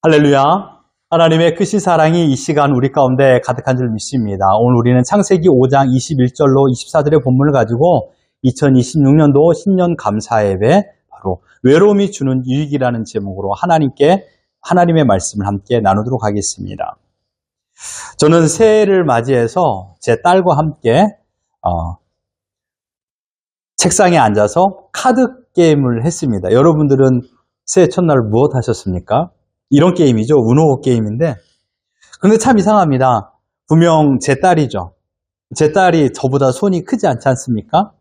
할렐루야. 하나님의 크신 사랑이 이 시간 우리 가운데 가득한 줄 믿습니다. 오늘 우리는 창세기 5장 21절로 24절의 본문을 가지고 2026년도 신년 감사 예배, 바로 외로움이 주는 유익이라는 제목으로 하나님의 말씀을 함께 나누도록 하겠습니다. 저는 새해를 맞이해서 제 딸과 함께 책상에 앉아서 카드 게임을 했습니다. 여러분들은 새해 첫날 무엇 하셨습니까? 이런 게임이죠. 우노 게임인데. 근데 참 이상합니다. 분명 제 딸이죠. 제 딸이 저보다 손이 크지 않지 않습니까?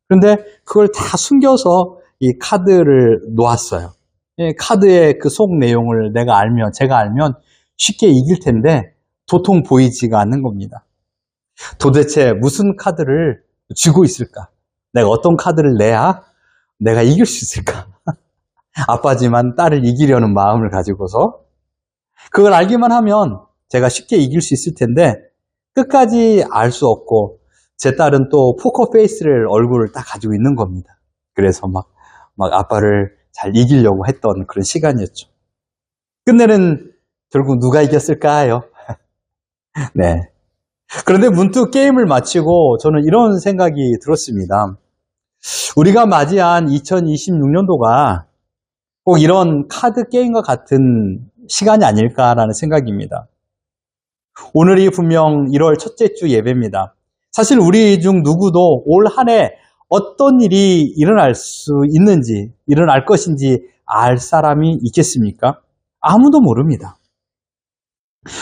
그런데 그걸 다 숨겨서 이 카드를 놓았어요. 카드의 그 속 내용을 제가 알면 쉽게 이길 텐데 도통 보이지가 않는 겁니다. 도대체 무슨 카드를 쥐고 있을까? 내가 어떤 카드를 내야 내가 이길 수 있을까? 아빠지만 딸을 이기려는 마음을 가지고서 그걸 알기만 하면 제가 쉽게 이길 수 있을 텐데 끝까지 알 수 없고 제 딸은 또 포커 페이스를 얼굴을 딱 가지고 있는 겁니다. 그래서 막 아빠를 잘 이기려고 했던 그런 시간이었죠. 끝내는 결국 누가 이겼을까요? 네. 그런데 문득 게임을 마치고 저는 이런 생각이 들었습니다. 우리가 맞이한 2026년도가 꼭 이런 카드 게임과 같은 시간이 아닐까라는 생각입니다. 오늘이 분명 1월 첫째 주 예배입니다. 사실 우리 중 누구도 올 한 해 어떤 일이 일어날 것인지 알 사람이 있겠습니까? 아무도 모릅니다.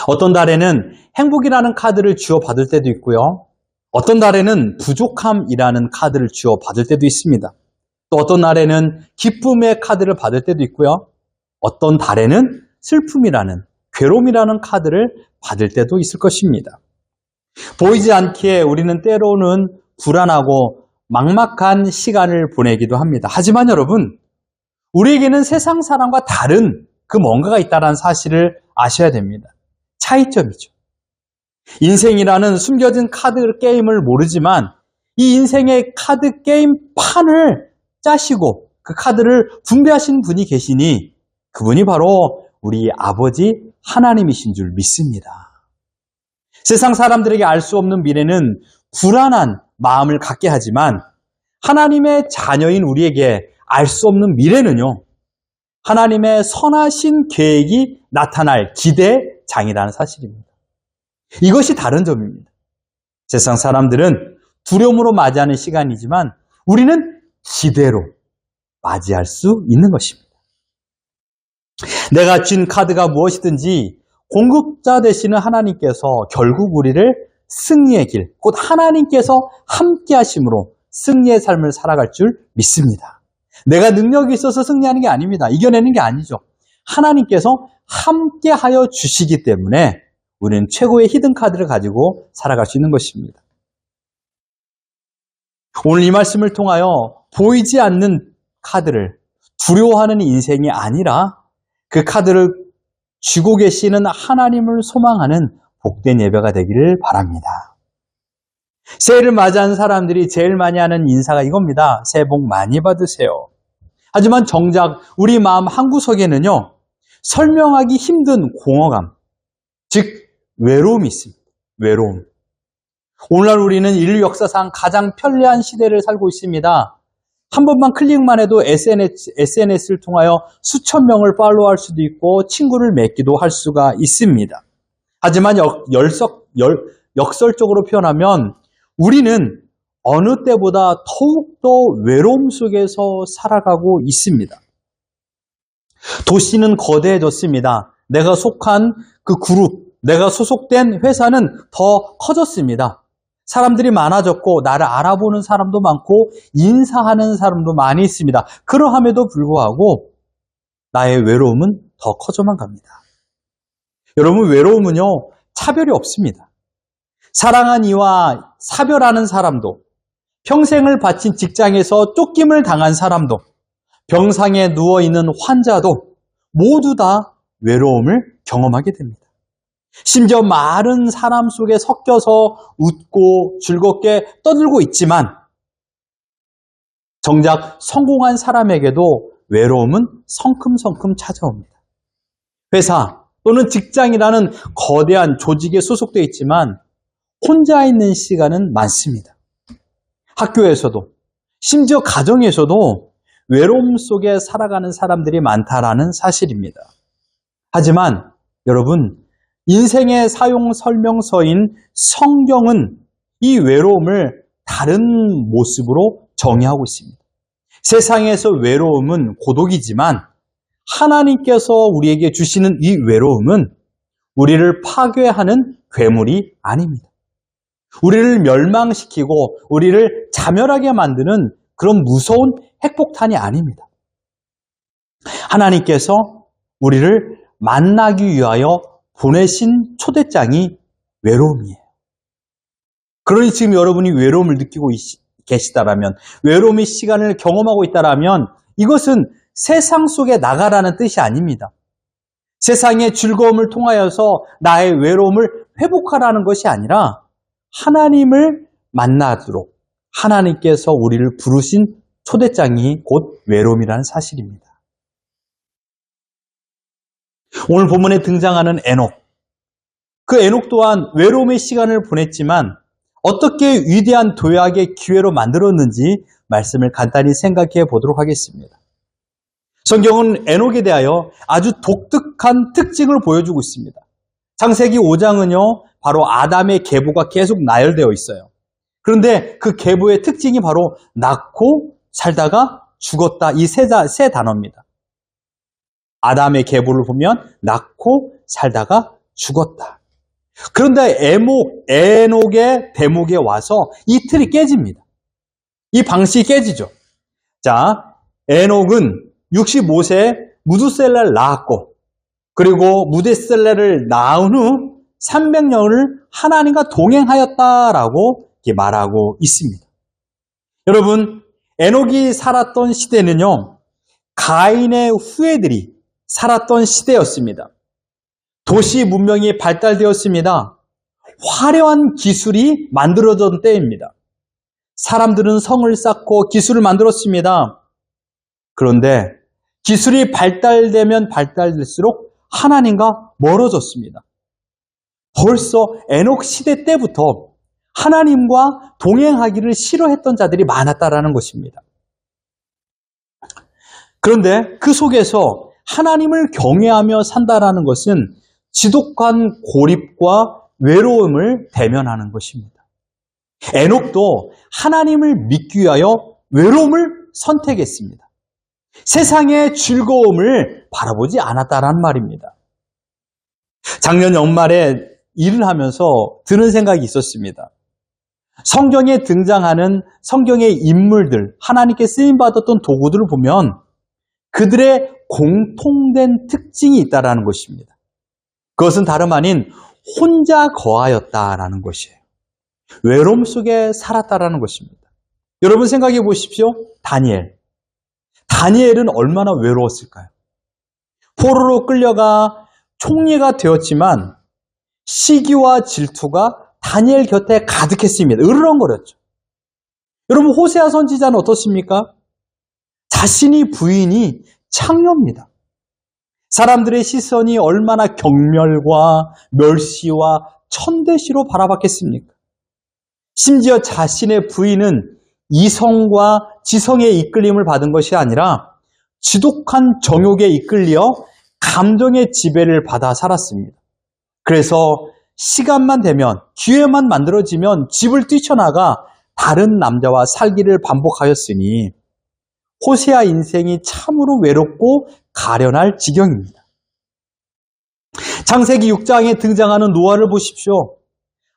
어떤 달에는 행복이라는 카드를 쥐어 받을 때도 있고요. 어떤 달에는 부족함이라는 카드를 쥐어 받을 때도 있습니다. 또 어떤 날에는 기쁨의 카드를 받을 때도 있고요. 어떤 달에는 슬픔이라는, 괴로움이라는 카드를 받을 때도 있을 것입니다. 보이지 않기에 우리는 때로는 불안하고 막막한 시간을 보내기도 합니다. 하지만 여러분, 우리에게는 세상 사람과 다른 그 뭔가가 있다는 사실을 아셔야 됩니다. 차이점이죠. 인생이라는 숨겨진 카드 게임을 모르지만 이 인생의 카드 게임 판을 짜시고 그 카드를 분배하신 분이 계시니 그분이 바로 우리 아버지 하나님이신 줄 믿습니다. 세상 사람들에게 알 수 없는 미래는 불안한 마음을 갖게 하지만 하나님의 자녀인 우리에게 알 수 없는 미래는요, 하나님의 선하신 계획이 나타날 기대장이라는 사실입니다. 이것이 다른 점입니다. 세상 사람들은 두려움으로 맞이하는 시간이지만 우리는 기대로 맞이할 수 있는 것입니다. 내가 쥔 카드가 무엇이든지 공급자 되시는 하나님께서 결국 우리를 승리의 길, 곧 하나님께서 함께 하심으로 승리의 삶을 살아갈 줄 믿습니다. 내가 능력이 있어서 승리하는 게 아닙니다. 이겨내는 게 아니죠. 하나님께서 함께 하여 주시기 때문에 우리는 최고의 히든 카드를 가지고 살아갈 수 있는 것입니다. 오늘 이 말씀을 통하여 보이지 않는 카드를 두려워하는 인생이 아니라 그 카드를 쥐고 계시는 하나님을 소망하는 복된 예배가 되기를 바랍니다. 새해를 맞이한 사람들이 제일 많이 하는 인사가 이겁니다. 새해 복 많이 받으세요. 하지만 정작 우리 마음 한구석에는요, 설명하기 힘든 공허감, 즉 외로움이 있습니다. 외로움. 오늘날 우리는 인류 역사상 가장 편리한 시대를 살고 있습니다. 한 번만 클릭만 해도 SNS를 통하여 수천 명을 팔로우할 수도 있고 친구를 맺기도 할 수가 있습니다. 하지만 역설적으로 표현하면 우리는 어느 때보다 더욱더 외로움 속에서 살아가고 있습니다. 도시는 거대해졌습니다. 내가 속한 그 그룹, 내가 소속된 회사는 더 커졌습니다. 사람들이 많아졌고 나를 알아보는 사람도 많고 인사하는 사람도 많이 있습니다. 그러함에도 불구하고 나의 외로움은 더 커져만 갑니다. 여러분, 외로움은요, 차별이 없습니다. 사랑한 이와 사별하는 사람도, 평생을 바친 직장에서 쫓김을 당한 사람도, 병상에 누워있는 환자도 모두 다 외로움을 경험하게 됩니다. 심지어 많은 사람 속에 섞여서 웃고 즐겁게 떠들고 있지만 정작 성공한 사람에게도 외로움은 성큼성큼 찾아옵니다. 회사 또는 직장이라는 거대한 조직에 소속되어 있지만 혼자 있는 시간은 많습니다. 학교에서도 심지어 가정에서도 외로움 속에 살아가는 사람들이 많다라는 사실입니다. 하지만 여러분, 인생의 사용 설명서인 성경은 이 외로움을 다른 모습으로 정의하고 있습니다. 세상에서 외로움은 고독이지만 하나님께서 우리에게 주시는 이 외로움은 우리를 파괴하는 괴물이 아닙니다. 우리를 멸망시키고 우리를 자멸하게 만드는 그런 무서운 핵폭탄이 아닙니다. 하나님께서 우리를 만나기 위하여 보내신 초대장이 외로움이에요. 그러니 지금 여러분이 외로움을 느끼고 계시다라면, 외로움의 시간을 경험하고 있다라면 이것은 세상 속에 나가라는 뜻이 아닙니다. 세상의 즐거움을 통하여서 나의 외로움을 회복하라는 것이 아니라 하나님을 만나도록 하나님께서 우리를 부르신 초대장이 곧 외로움이라는 사실입니다. 오늘 본문에 등장하는 에녹. 그 에녹 또한 외로움의 시간을 보냈지만 어떻게 위대한 도약의 기회로 만들었는지 말씀을 간단히 생각해 보도록 하겠습니다. 성경은 에녹에 대하여 아주 독특한 특징을 보여주고 있습니다. 창세기 5장은요, 바로 아담의 계보가 계속 나열되어 있어요. 그런데 그 계보의 특징이 바로 낳고 살다가 죽었다, 이 세 단어입니다. 아담의 계보를 보면 낳고 살다가 죽었다. 그런데 에녹의 대목에 와서 이 틀이 깨집니다. 이 방식이 깨지죠. 자, 에녹은 65세에 무두셀라를 낳았고, 그리고 무드셀라를 낳은 후 300년을 하나님과 동행하였다라고 말하고 있습니다. 여러분, 에녹이 살았던 시대는요, 가인의 후예들이 살았던 시대였습니다. 도시 문명이 발달되었습니다. 화려한 기술이 만들어졌던 때입니다. 사람들은 성을 쌓고 기술을 만들었습니다. 그런데 기술이 발달되면 발달될수록 하나님과 멀어졌습니다. 벌써 에녹 시대 때부터 하나님과 동행하기를 싫어했던 자들이 많았다라는 것입니다. 그런데 그 속에서 하나님을 경외하며 산다라는 것은 지독한 고립과 외로움을 대면하는 것입니다. 에녹도 하나님을 믿기 위하여 외로움을 선택했습니다. 세상의 즐거움을 바라보지 않았다라는 말입니다. 작년 연말에 일을 하면서 드는 생각이 있었습니다. 성경에 등장하는 성경의 인물들, 하나님께 쓰임받았던 도구들을 보면 그들의 공통된 특징이 있다는 것입니다. 그것은 다름 아닌 혼자 거하였다라는 것이에요. 외로움 속에 살았다라는 것입니다. 여러분 생각해 보십시오. 다니엘은 얼마나 외로웠을까요? 포로로 끌려가 총리가 되었지만 시기와 질투가 다니엘 곁에 가득했습니다. 으르렁거렸죠. 여러분, 호세아 선지자는 어떻습니까? 자신이 부인이 창녀입니다. 사람들의 시선이 얼마나 경멸과 멸시와 천대시로 바라봤겠습니까? 심지어 자신의 부인은 이성과 지성의 이끌림을 받은 것이 아니라 지독한 정욕에 이끌려 감정의 지배를 받아 살았습니다. 그래서 시간만 되면, 기회만 만들어지면 집을 뛰쳐나가 다른 남자와 살기를 반복하였으니 호세아 인생이 참으로 외롭고 가련할 지경입니다. 창세기 6장에 등장하는 노아를 보십시오.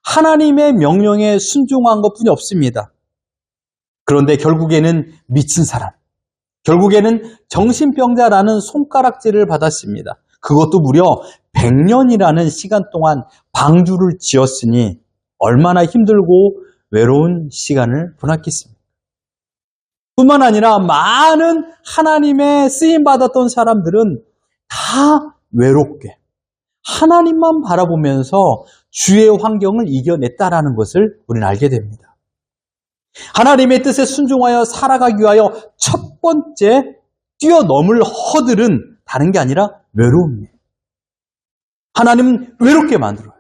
하나님의 명령에 순종한 것뿐이 없습니다. 그런데 결국에는 미친 사람, 결국에는 정신병자라는 손가락질을 받았습니다. 그것도 무려 100년이라는 시간 동안 방주를 지었으니 얼마나 힘들고 외로운 시간을 보냈겠습니까? 뿐만 아니라 많은 하나님의 쓰임받았던 사람들은 다 외롭게 하나님만 바라보면서 주의 환경을 이겨냈다라는 것을 우리는 알게 됩니다. 하나님의 뜻에 순종하여 살아가기 위하여 첫 번째 뛰어넘을 허들은 다른 게 아니라 외로움이에요. 하나님은 외롭게 만들어요.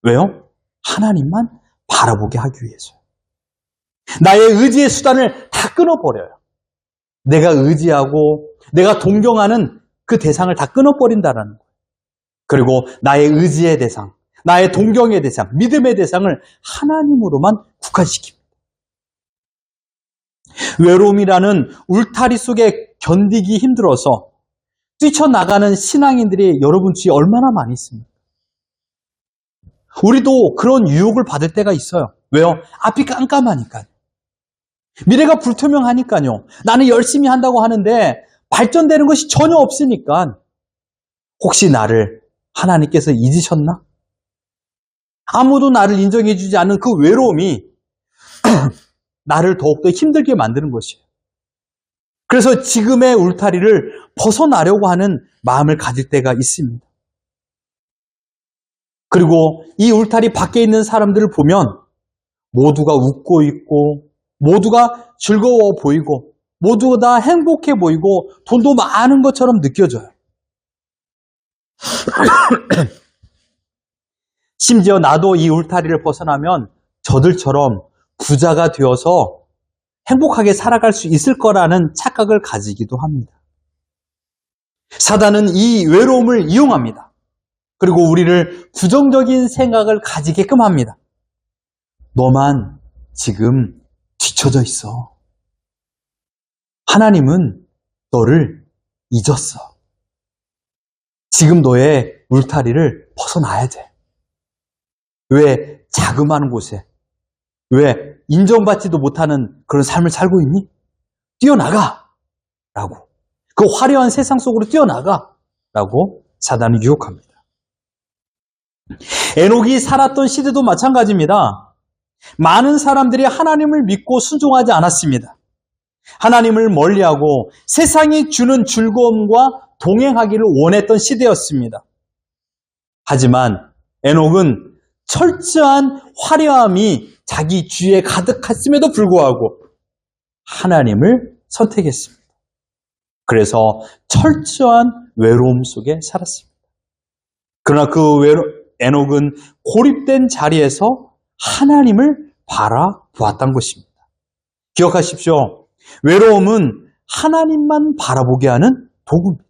왜요? 하나님만 바라보게 하기 위해서요. 나의 의지의 수단을 다 끊어버려요. 내가 의지하고 내가 동경하는 그 대상을 다 끊어버린다는 거예요. 그리고 나의 의지의 대상, 나의 동경의 대상, 믿음의 대상을 하나님으로만 국한시킵니다. 외로움이라는 울타리 속에 견디기 힘들어서 뛰쳐나가는 신앙인들이 여러분 주위에 얼마나 많이 있습니까? 우리도 그런 유혹을 받을 때가 있어요. 왜요? 앞이 깜깜하니까요. 미래가 불투명하니까요. 나는 열심히 한다고 하는데 발전되는 것이 전혀 없으니까 혹시 나를 하나님께서 잊으셨나? 아무도 나를 인정해주지 않는 그 외로움이 나를 더욱더 힘들게 만드는 것이에요. 그래서 지금의 울타리를 벗어나려고 하는 마음을 가질 때가 있습니다. 그리고 이 울타리 밖에 있는 사람들을 보면 모두가 웃고 있고 모두가 즐거워 보이고 모두가 다 행복해 보이고 돈도 많은 것처럼 느껴져요. 심지어 나도 이 울타리를 벗어나면 저들처럼 부자가 되어서 행복하게 살아갈 수 있을 거라는 착각을 가지기도 합니다. 사단은 이 외로움을 이용합니다. 그리고 우리를 부정적인 생각을 가지게끔 합니다. 너만 지금 뒤처져 있어. 하나님은 너를 잊었어. 지금 너의 울타리를 벗어나야 돼. 왜 자그마한 곳에, 왜 인정받지도 못하는 그런 삶을 살고 있니? 뛰어나가! 라고. 그 화려한 세상 속으로 뛰어나가! 라고 사단이 유혹합니다. 에녹이 살았던 시대도 마찬가지입니다. 많은 사람들이 하나님을 믿고 순종하지 않았습니다. 하나님을 멀리하고 세상이 주는 즐거움과 동행하기를 원했던 시대였습니다. 하지만 에녹은 철저한 화려함이 자기 주위에 가득했음에도 불구하고 하나님을 선택했습니다. 그래서 철저한 외로움 속에 살았습니다. 그러나 그 에녹은 고립된 자리에서 하나님을 바라보았던 것입니다. 기억하십시오. 외로움은 하나님만 바라보게 하는 도구입니다.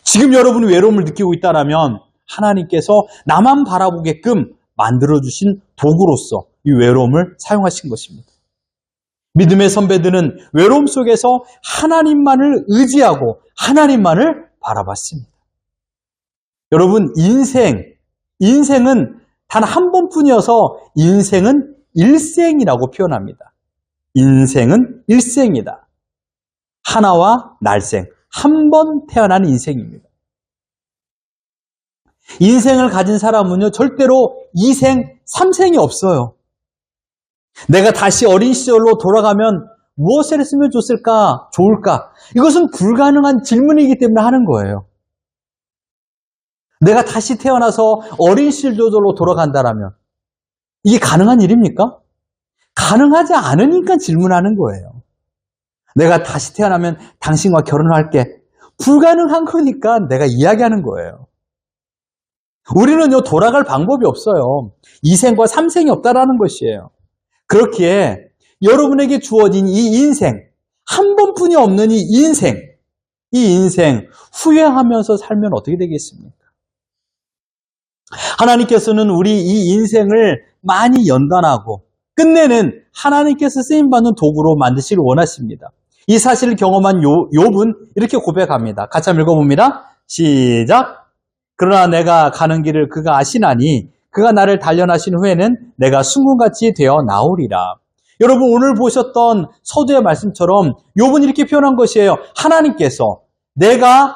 지금 여러분이 외로움을 느끼고 있다면 하나님께서 나만 바라보게끔 만들어주신 도구로서 이 외로움을 사용하신 것입니다. 믿음의 선배들은 외로움 속에서 하나님만을 의지하고 하나님만을 바라봤습니다. 여러분, 인생은 단 한 번뿐이어서 인생은 일생이라고 표현합니다. 인생은 일생이다. 하나와 날생, 한 번 태어난 인생입니다. 인생을 가진 사람은요, 절대로 2생, 3생이 없어요. 내가 다시 어린 시절로 돌아가면 무엇을 했으면 좋을까? 이것은 불가능한 질문이기 때문에 하는 거예요. 내가 다시 태어나서 어린 시절로 돌아간다면 이게 가능한 일입니까? 가능하지 않으니까 질문하는 거예요. 내가 다시 태어나면 당신과 결혼할게. 불가능한 거니까 내가 이야기하는 거예요. 우리는요, 돌아갈 방법이 없어요. 2생과 3생이 없다라는 것이에요. 그렇기에 여러분에게 주어진 이 인생, 한 번뿐이 없는 이 인생 후회하면서 살면 어떻게 되겠습니까? 하나님께서는 우리 이 인생을 많이 연단하고 끝내는 하나님께서 쓰임받는 도구로 만드시길 원하십니다. 이 사실을 경험한 욥은 이렇게 고백합니다. 같이 한번 읽어봅니다. 시작! 그러나 내가 가는 길을 그가 아시나니 그가 나를 단련하신 후에는 내가 순금같이 되어 나오리라. 여러분, 오늘 보셨던 서두의 말씀처럼 욥은 이렇게 표현한 것이에요. 하나님께서 내가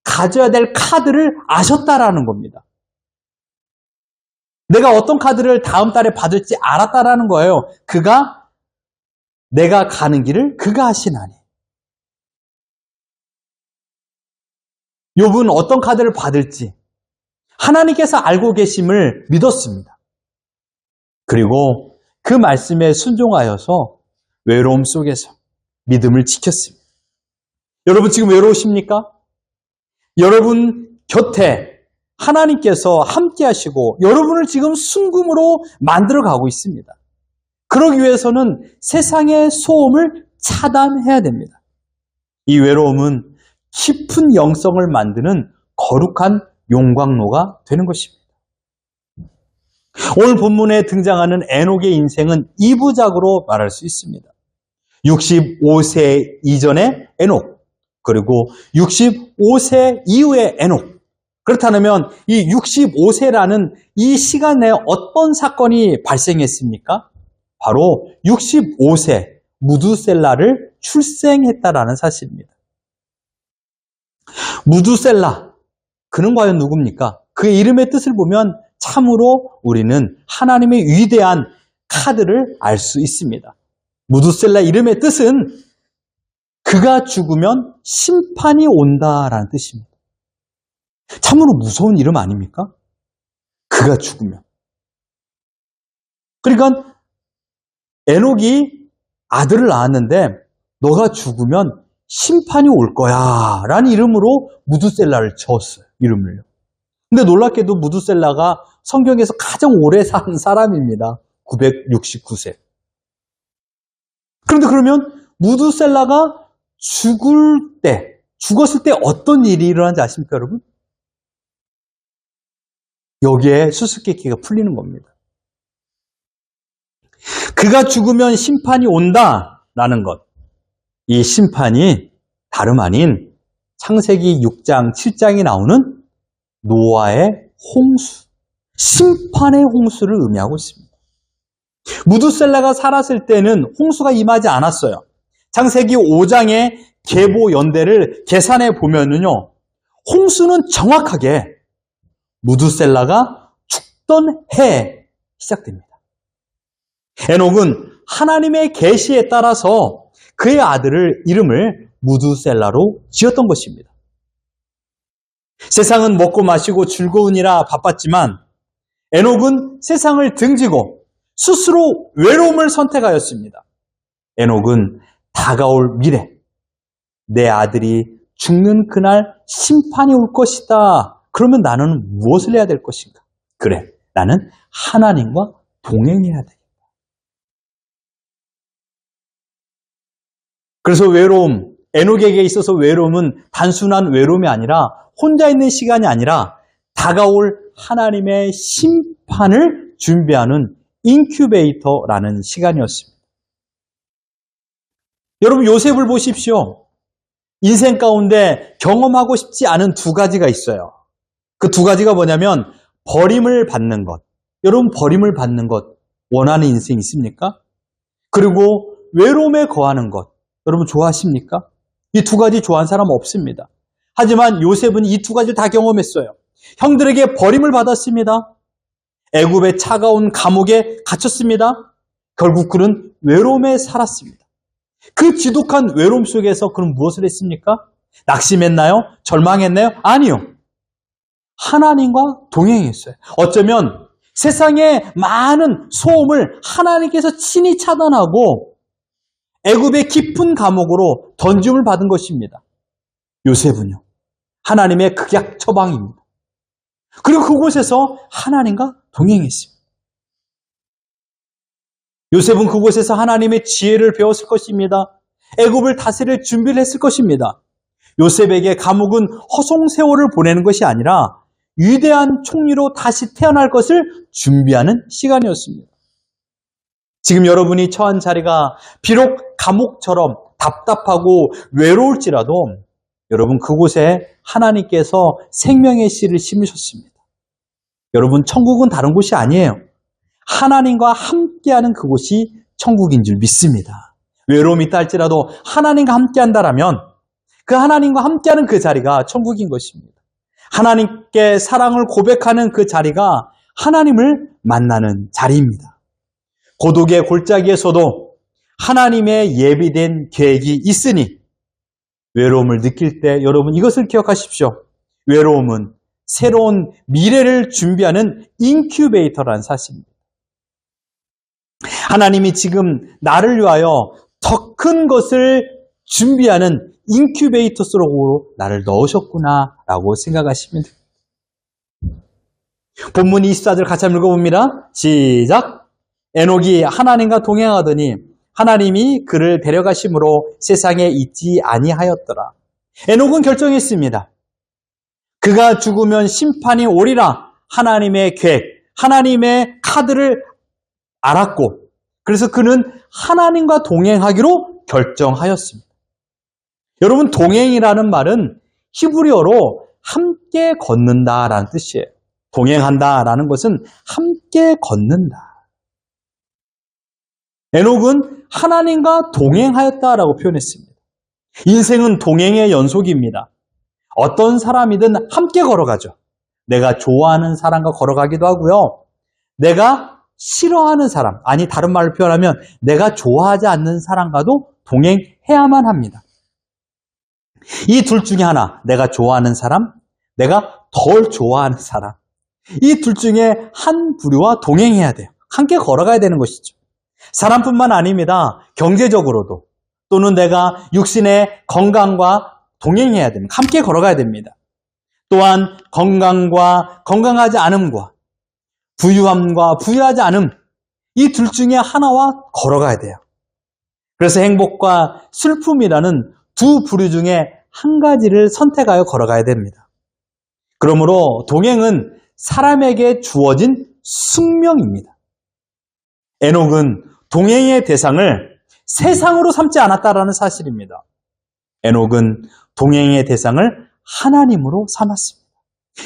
가져야 될 카드를 아셨다라는 겁니다. 내가 어떤 카드를 다음 달에 받을지 알았다라는 거예요. 내가 가는 길을 그가 아시나니. 욥은 어떤 카드를 받을지 하나님께서 알고 계심을 믿었습니다. 그리고 그 말씀에 순종하여서 외로움 속에서 믿음을 지켰습니다. 여러분 지금 외로우십니까? 여러분 곁에 하나님께서 함께 하시고 여러분을 지금 순금으로 만들어 가고 있습니다. 그러기 위해서는 세상의 소음을 차단해야 됩니다. 이 외로움은 깊은 영성을 만드는 거룩한 용광로가 되는 것입니다. 오늘 본문에 등장하는 에녹의 인생은 2부작으로 말할 수 있습니다. 65세 이전의 에녹, 그리고 65세 이후의 에녹. 그렇다면 이 65세라는 이 시간 내에 어떤 사건이 발생했습니까? 바로 65세 무두셀라를 출생했다라는 사실입니다. 무두셀라, 그는 과연 누굽니까? 그의 이름의 뜻을 보면 참으로 우리는 하나님의 위대한 카드를 알 수 있습니다. 무두셀라 이름의 뜻은 그가 죽으면 심판이 온다라는 뜻입니다. 참으로 무서운 이름 아닙니까? 그가 죽으면. 그러니까 에녹이 아들을 낳았는데 너가 죽으면 심판이 올 거야 라는 이름으로 무두셀라를 지었어요. 이름을요. 근데 놀랍게도 무두셀라가 성경에서 가장 오래 산 사람입니다. 969세. 그런데 그러면 무두셀라가 죽었을 때 어떤 일이 일어난지 아십니까, 여러분? 여기에 수수께끼가 풀리는 겁니다. 그가 죽으면 심판이 온다라는 것. 이 심판이 다름 아닌 창세기 6장, 7장에 나오는 노아의 홍수, 심판의 홍수를 의미하고 있습니다. 무두셀라가 살았을 때는 홍수가 임하지 않았어요. 창세기 5장의 계보 연대를 계산해 보면은요, 홍수는 정확하게 무두셀라가 죽던 해에 시작됩니다. 에녹은 하나님의 계시에 따라서 그의 아들을 이름을 무두셀라로 지었던 것입니다. 세상은 먹고 마시고 즐거우니라 바빴지만 에녹은 세상을 등지고 스스로 외로움을 선택하였습니다. 에녹은 다가올 미래, 내 아들이 죽는 그날 심판이 올 것이다. 그러면 나는 무엇을 해야 될 것인가? 그래, 나는 하나님과 동행해야 돼. 그래서 외로움, 에녹에게 있어서 외로움은 단순한 외로움이 아니라 혼자 있는 시간이 아니라 다가올 하나님의 심판을 준비하는 인큐베이터라는 시간이었습니다. 여러분, 요셉을 보십시오. 인생 가운데 경험하고 싶지 않은 두 가지가 있어요. 그 두 가지가 뭐냐면 버림을 받는 것. 여러분, 버림을 받는 것 원하는 인생 있습니까? 그리고 외로움에 거하는 것. 여러분 좋아하십니까? 이 두 가지 좋아하는 사람 없습니다. 하지만 요셉은 이 두 가지를 다 경험했어요. 형들에게 버림을 받았습니다. 애굽의 차가운 감옥에 갇혔습니다. 결국 그는 외로움에 살았습니다. 그 지독한 외로움 속에서 그는 무엇을 했습니까? 낙심했나요? 절망했나요? 아니요. 하나님과 동행했어요. 어쩌면 세상의 많은 소음을 하나님께서 친히 차단하고 애굽의 깊은 감옥으로 던짐을 받은 것입니다. 요셉은요, 하나님의 극약 처방입니다. 그리고 그곳에서 하나님과 동행했습니다. 요셉은 그곳에서 하나님의 지혜를 배웠을 것입니다. 애굽을 다스릴 준비를 했을 것입니다. 요셉에게 감옥은 허송세월을 보내는 것이 아니라 위대한 총리로 다시 태어날 것을 준비하는 시간이었습니다. 지금 여러분이 처한 자리가 비록 감옥처럼 답답하고 외로울지라도 여러분 그곳에 하나님께서 생명의 씨를 심으셨습니다. 여러분 천국은 다른 곳이 아니에요. 하나님과 함께하는 그곳이 천국인 줄 믿습니다. 외로움이 있다 할지라도 하나님과 함께한다라면 그 하나님과 함께하는 그 자리가 천국인 것입니다. 하나님께 사랑을 고백하는 그 자리가 하나님을 만나는 자리입니다. 고독의 골짜기에서도 하나님의 예비된 계획이 있으니 외로움을 느낄 때 여러분 이것을 기억하십시오. 외로움은 새로운 미래를 준비하는 인큐베이터라는 사실입니다. 하나님이 지금 나를 위하여 더 큰 것을 준비하는 인큐베이터 속으로 나를 넣으셨구나라고 생각하시면 됩니다. 본문 24절 같이 한번 읽어봅니다. 시작. 에녹이 하나님과 동행하더니 하나님이 그를 데려가심으로 세상에 있지 아니하였더라. 에녹은 결정했습니다. 그가 죽으면 심판이 오리라. 하나님의 계획, 하나님의 카드를 알았고, 그래서 그는 하나님과 동행하기로 결정하였습니다. 여러분, 동행이라는 말은 히브리어로 함께 걷는다라는 뜻이에요. 동행한다라는 것은 함께 걷는다. 에녹은 하나님과 동행하였다라고 표현했습니다. 인생은 동행의 연속입니다. 어떤 사람이든 함께 걸어가죠. 내가 좋아하는 사람과 걸어가기도 하고요. 내가 싫어하는 사람, 아니 다른 말로 표현하면 내가 좋아하지 않는 사람과도 동행해야만 합니다. 이 둘 중에 하나, 내가 좋아하는 사람, 내가 덜 좋아하는 사람, 이 둘 중에 한 부류와 동행해야 돼요. 함께 걸어가야 되는 것이죠. 사람뿐만 아닙니다. 경제적으로도, 또는 내가 육신의 건강과 동행해야 됩니다. 함께 걸어가야 됩니다. 또한 건강과 건강하지 않음과 부유함과 부유하지 않음, 이 둘 중에 하나와 걸어가야 돼요. 그래서 행복과 슬픔이라는 두 부류 중에 한 가지를 선택하여 걸어가야 됩니다. 그러므로 동행은 사람에게 주어진 숙명입니다. 에녹은 동행의 대상을 세상으로 삼지 않았다라는 사실입니다. 에녹은 동행의 대상을 하나님으로 삼았습니다.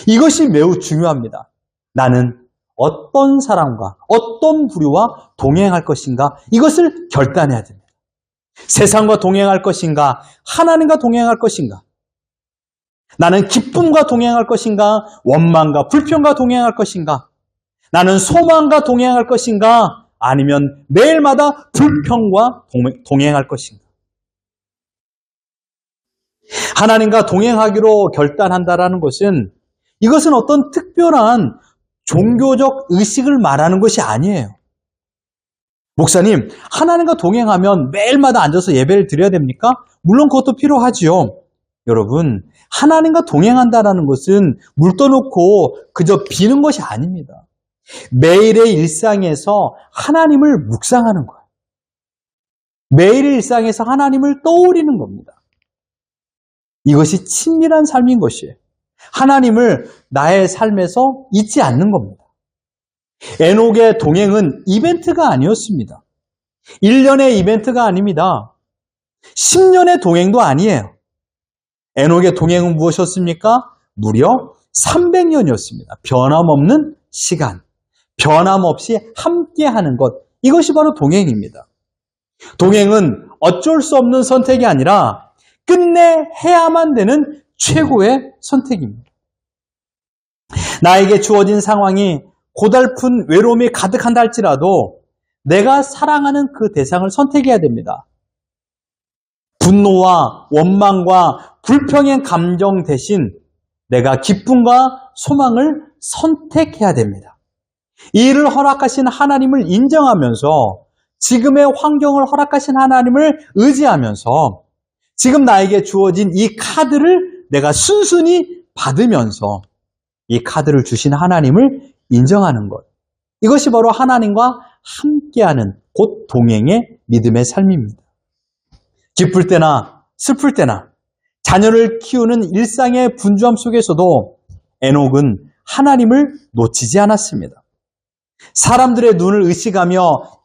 이것이 매우 중요합니다. 나는 어떤 사람과 어떤 부류와 동행할 것인가, 이것을 결단해야 됩니다. 세상과 동행할 것인가, 하나님과 동행할 것인가, 나는 기쁨과 동행할 것인가, 원망과 불평과 동행할 것인가, 나는 소망과 동행할 것인가, 아니면 매일마다 불평과 동행할 것인가. 하나님과 동행하기로 결단한다라는 것은, 이것은 어떤 특별한 종교적 의식을 말하는 것이 아니에요. 목사님, 하나님과 동행하면 매일마다 앉아서 예배를 드려야 됩니까? 물론 그것도 필요하지요. 여러분, 하나님과 동행한다는 것은 물 떠놓고 그저 비는 것이 아닙니다. 매일의 일상에서 하나님을 묵상하는 거예요. 매일의 일상에서 하나님을 떠올리는 겁니다. 이것이 친밀한 삶인 것이에요. 하나님을 나의 삶에서 잊지 않는 겁니다. 에녹의 동행은 이벤트가 아니었습니다. 1년의 이벤트가 아닙니다. 10년의 동행도 아니에요. 에녹의 동행은 무엇이었습니까? 무려 300년이었습니다. 변함없는 시간, 변함없이 함께하는 것, 이것이 바로 동행입니다. 동행은 어쩔 수 없는 선택이 아니라 끝내 해야만 되는 최고의 선택입니다. 나에게 주어진 상황이 고달픈 외로움이 가득한다 할지라도 내가 사랑하는 그 대상을 선택해야 됩니다. 분노와 원망과 불평의 감정 대신 내가 기쁨과 소망을 선택해야 됩니다. 이 일을 허락하신 하나님을 인정하면서, 지금의 환경을 허락하신 하나님을 의지하면서, 지금 나에게 주어진 이 카드를 내가 순순히 받으면서 이 카드를 주신 하나님을 인정하는 것, 이것이 바로 하나님과 함께하는 곧 동행의 믿음의 삶입니다. 기쁠 때나 슬플 때나 자녀를 키우는 일상의 분주함 속에서도 에녹은 하나님을 놓치지 않았습니다. 사람들의 눈을 의식하며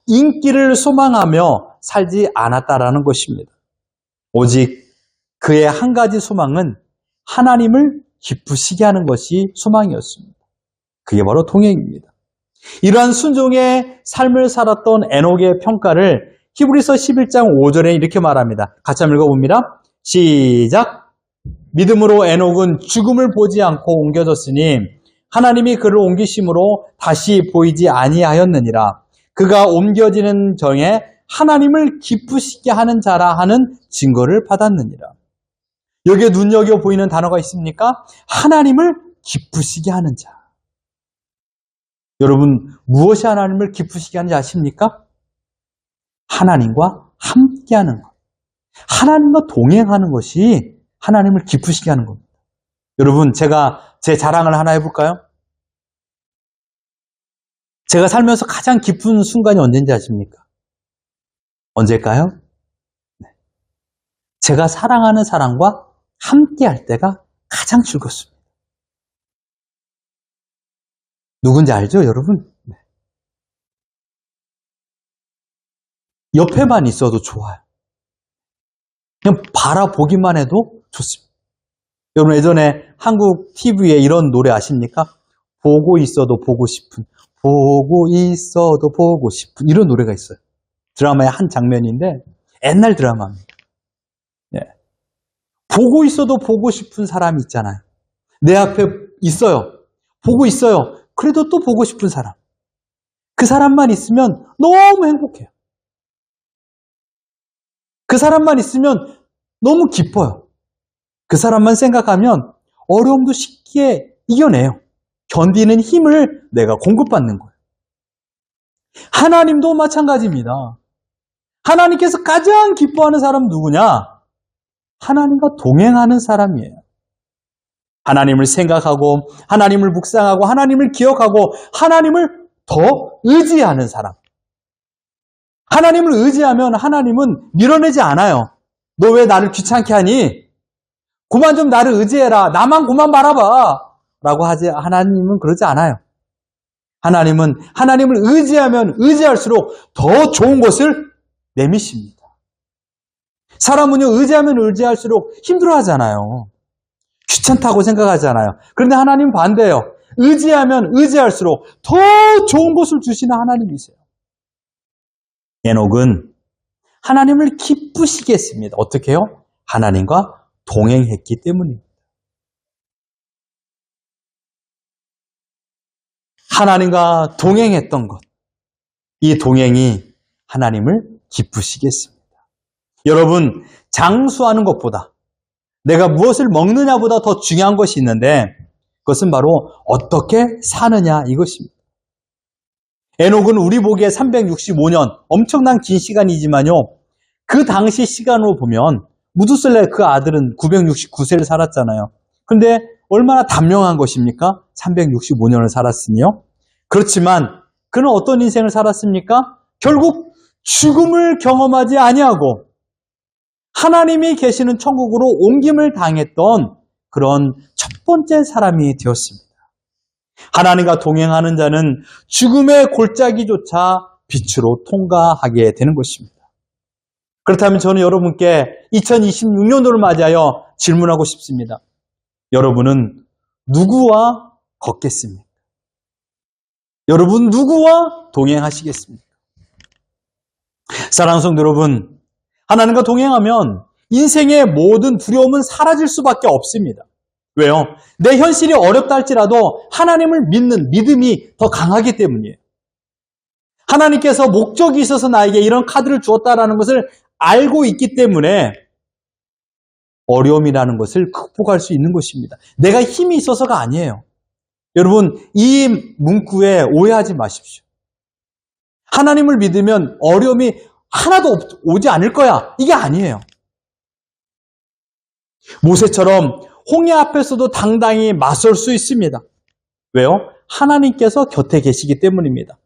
인기를 소망하며 살지 않았다라는 것입니다. 오직 그의 한 가지 소망은 하나님을 기쁘시게 하는 것이 소망이었습니다. 그게 바로 동행입니다. 이러한 순종의 삶을 살았던 에녹의 평가를 히브리서 11장 5절에 이렇게 말합니다. 같이 한번 읽어봅니다. 시작. 믿음으로 에녹은 죽음을 보지 않고 옮겨졌으니 하나님이 그를 옮기심으로 다시 보이지 아니하였느니라. 그가 옮겨지는 전에 하나님을 기쁘시게 하는 자라 하는 증거를 받았느니라. 여기에 눈여겨 보이는 단어가 있습니까? 하나님을 기쁘시게 하는 자. 여러분, 무엇이 하나님을 기쁘시게 하는지 아십니까? 하나님과 함께하는 것. 하나님과 동행하는 것이 하나님을 기쁘시게 하는 겁니다. 여러분, 제가 제 자랑을 하나 해볼까요? 제가 살면서 가장 기쁜 순간이 언제인지 아십니까? 언제일까요? 네. 제가 사랑하는 사람과 함께 할 때가 가장 즐겁습니다. 누군지 알죠, 여러분? 네. 옆에만 있어도 좋아요. 그냥 바라보기만 해도 좋습니다. 여러분 예전에 한국 TV에 이런 노래 아십니까? 보고 있어도 보고 싶은, 보고 있어도 보고 싶은 이런 노래가 있어요. 드라마의 한 장면인데 옛날 드라마입니다. 네. 보고 있어도 보고 싶은 사람이 있잖아요. 내 앞에 있어요. 보고 있어요. 그래도 또 보고 싶은 사람. 그 사람만 있으면 너무 행복해요. 그 사람만 있으면 너무 기뻐요. 그 사람만 생각하면 어려움도 쉽게 이겨내요. 견디는 힘을 내가 공급받는 거예요. 하나님도 마찬가지입니다. 하나님께서 가장 기뻐하는 사람은 누구냐? 하나님과 동행하는 사람이에요. 하나님을 생각하고 하나님을 묵상하고 하나님을 기억하고 하나님을 더 의지하는 사람. 하나님을 의지하면 하나님은 밀어내지 않아요. 너 왜 나를 귀찮게 하니? 그만 좀 나를 의지해라. 나만 그만 바라봐. 라고 하지, 하나님은 그러지 않아요. 하나님은 하나님을 의지하면 의지할수록 더 좋은 것을 내미십니다. 사람은요, 의지하면 의지할수록 힘들어 하잖아요. 귀찮다고 생각하잖아요. 그런데 하나님은 반대예요. 의지하면 의지할수록 더 좋은 것을 주시는 하나님이세요. 에녹은 하나님을 기쁘시게 했습니다. 어떻게 해요? 하나님과 동행했기 때문입니다. 하나님과 동행했던 것, 이 동행이 하나님을 기쁘시게 했습니다. 여러분, 장수하는 것보다 내가 무엇을 먹느냐보다 더 중요한 것이 있는데 그것은 바로 어떻게 사느냐 이것입니다. 에녹은 우리 보기에 365년, 엄청난 긴 시간이지만요. 그 당시 시간으로 보면 무두셀레 그 아들은 969세를 살았잖아요. 근데 얼마나 단명한 것입니까? 365년을 살았으니요. 그렇지만 그는 어떤 인생을 살았습니까? 결국 죽음을 경험하지 아니하고 하나님이 계시는 천국으로 옮김을 당했던 그런 첫 번째 사람이 되었습니다. 하나님과 동행하는 자는 죽음의 골짜기조차 빛으로 통과하게 되는 것입니다. 그렇다면 저는 여러분께 2026년도를 맞이하여 질문하고 싶습니다. 여러분은 누구와 걷겠습니까? 여러분 누구와 동행하시겠습니까? 사랑하는 성도 여러분, 하나님과 동행하면 인생의 모든 두려움은 사라질 수밖에 없습니다. 왜요? 내 현실이 어렵다 할지라도 하나님을 믿는 믿음이 더 강하기 때문이에요. 하나님께서 목적이 있어서 나에게 이런 카드를 주었다라는 것을 알고 있기 때문에 어려움이라는 것을 극복할 수 있는 것입니다. 내가 힘이 있어서가 아니에요. 여러분, 이 문구에 오해하지 마십시오. 하나님을 믿으면 어려움이 하나도 오지 않을 거야. 이게 아니에요. 모세처럼 홍해 앞에서도 당당히 맞설 수 있습니다. 왜요? 하나님께서 곁에 계시기 때문입니다.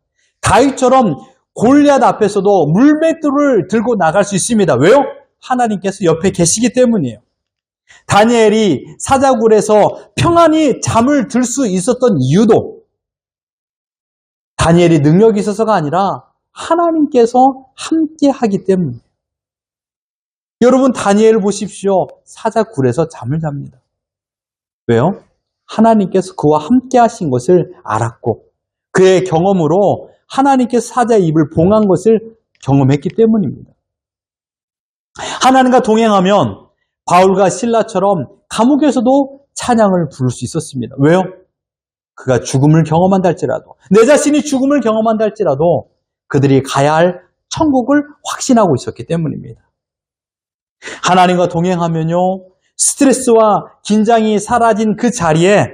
다윗처럼 골리앗 앞에서도 물맷돌을 들고 나갈 수 있습니다. 왜요? 하나님께서 옆에 계시기 때문이에요. 다니엘이 사자굴에서 평안히 잠을 들 수 있었던 이유도 다니엘이 능력이 있어서가 아니라 하나님께서 함께 하기 때문이에요. 여러분, 다니엘 보십시오. 사자굴에서 잠을 잡니다. 왜요? 하나님께서 그와 함께 하신 것을 알았고 그의 경험으로 하나님께서 사자의 입을 봉한 것을 경험했기 때문입니다. 하나님과 동행하면 바울과 실라처럼 감옥에서도 찬양을 부를 수 있었습니다. 왜요? 그가 죽음을 경험한다 할지라도, 내 자신이 죽음을 경험한다 할지라도 그들이 가야 할 천국을 확신하고 있었기 때문입니다. 하나님과 동행하면요, 스트레스와 긴장이 사라진 그 자리에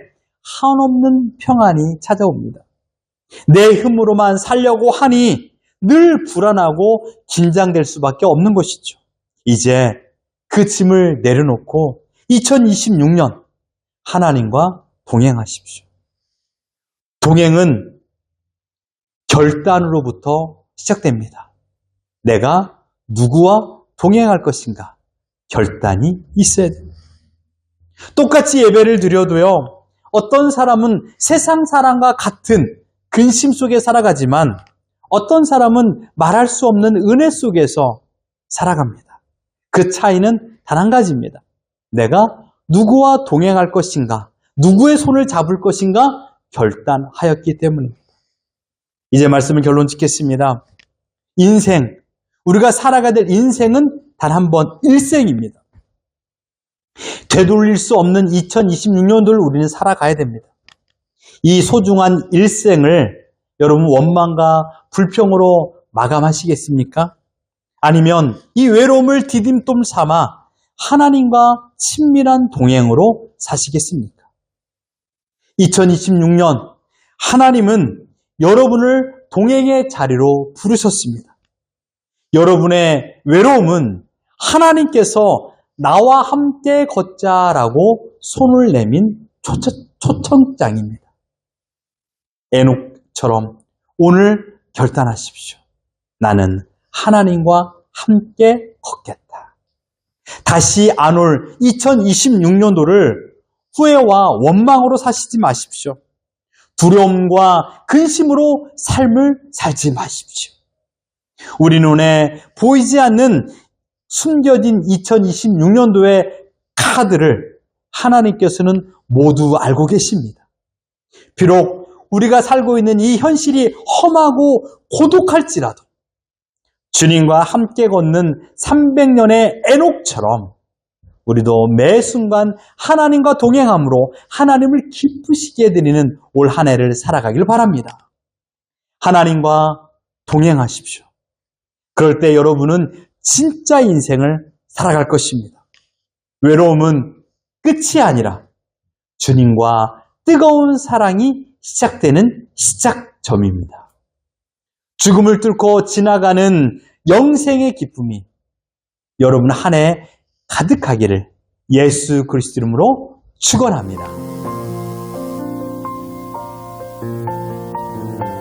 한없는 평안이 찾아옵니다. 내 힘으로만 살려고 하니 늘 불안하고 긴장될 수밖에 없는 것이죠. 이제 그 짐을 내려놓고 2026년 하나님과 동행하십시오. 동행은 결단으로부터 시작됩니다. 내가 누구와 동행할 것인가? 결단이 있어야 됩니다. 똑같이 예배를 드려도요, 어떤 사람은 세상 사람과 같은 근심 속에 살아가지만 어떤 사람은 말할 수 없는 은혜 속에서 살아갑니다. 그 차이는 단 한 가지입니다. 내가 누구와 동행할 것인가, 누구의 손을 잡을 것인가 결단하였기 때문입니다. 이제 말씀을 결론 짓겠습니다. 인생, 우리가 살아가야 될 인생은 단 한 번 일생입니다. 되돌릴 수 없는 2026년도를 우리는 살아가야 됩니다. 이 소중한 일생을 여러분 원망과 불평으로 마감하시겠습니까? 아니면 이 외로움을 디딤돌 삼아 하나님과 친밀한 동행으로 사시겠습니까? 2026년 하나님은 여러분을 동행의 자리로 부르셨습니다. 여러분의 외로움은 하나님께서 나와 함께 걷자라고 손을 내민 초청장입니다. 에녹처럼 오늘 결단하십시오. 나는 하나님과 함께 걷겠다. 다시 안 올 2026년도를 후회와 원망으로 사시지 마십시오. 두려움과 근심으로 삶을 살지 마십시오. 우리 눈에 보이지 않는 숨겨진 2026년도의 카드를 하나님께서는 모두 알고 계십니다. 비록 우리가 살고 있는 이 현실이 험하고 고독할지라도 주님과 함께 걷는 300년의 에녹처럼 우리도 매 순간 하나님과 동행함으로 하나님을 기쁘시게 해드리는 올 한 해를 살아가길 바랍니다. 하나님과 동행하십시오. 그럴 때 여러분은 진짜 인생을 살아갈 것입니다. 외로움은 끝이 아니라 주님과 뜨거운 사랑이 시작되는 시작점입니다. 죽음을 뚫고 지나가는 영생의 기쁨이 여러분 한 해 가득하기를 예수 그리스도 이름으로 축원합니다.